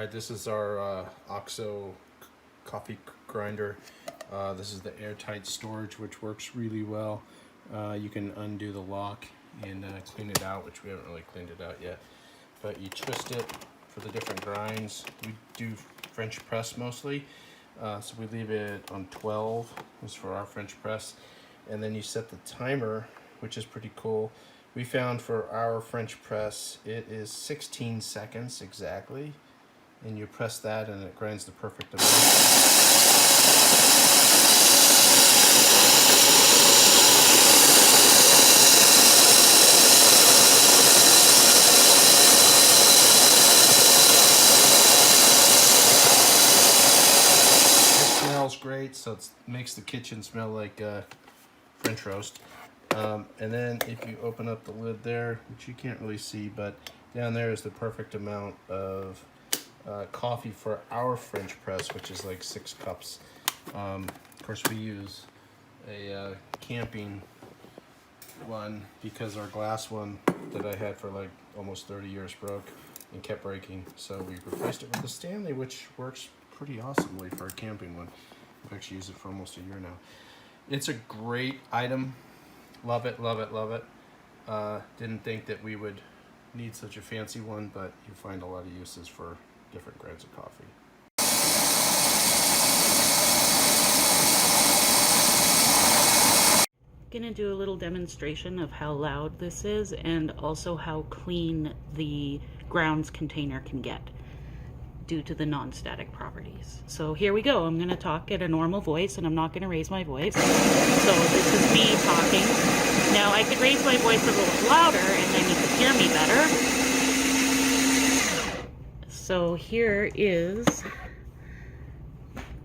Alright, this is our OXO coffee grinder. This is the airtight storage, which works really well. You can undo the lock and clean it out, which we haven't really cleaned it out yet. But you twist it for the different grinds. We do French press mostly, so we leave it on 12. This is for our French press. And then you set the timer, which is pretty cool. We found for our French press, it is 16 seconds exactly. And you press that and it grinds the perfect amount. It smells great, so it makes the kitchen smell like French roast. And then if you open up the lid there, which you can't really see, but down there is the perfect amount of coffee for our French press, which is like 6 cups. Of course, we use a camping one because our glass one that I had for like almost 30 years broke and kept breaking. So we replaced it with the Stanley, which works pretty awesomely for a camping one. I've actually used it for almost a year now. It's a great item. Love it, love it, love it. Didn't think that we would need such a fancy one, but you find a lot of uses for different grades of coffee. Gonna do a little demonstration of how loud this is and also how clean the grounds container can get due to the non-static properties. So here we go. I'm gonna talk at a normal voice and I'm not gonna raise my voice. So this is me talking. Now I could raise my voice a little louder and then you could hear me better. So here is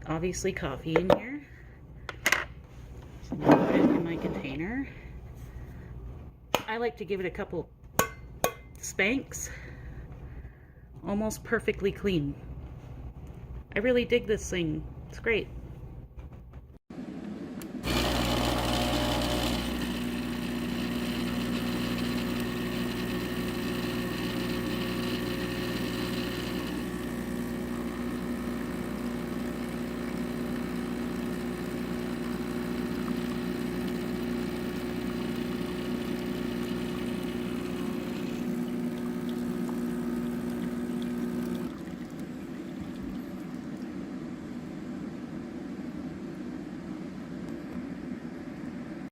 obviously coffee in here. So now I put it in my container. I like to give it a couple spanks. Almost perfectly clean. I really dig this thing. It's great.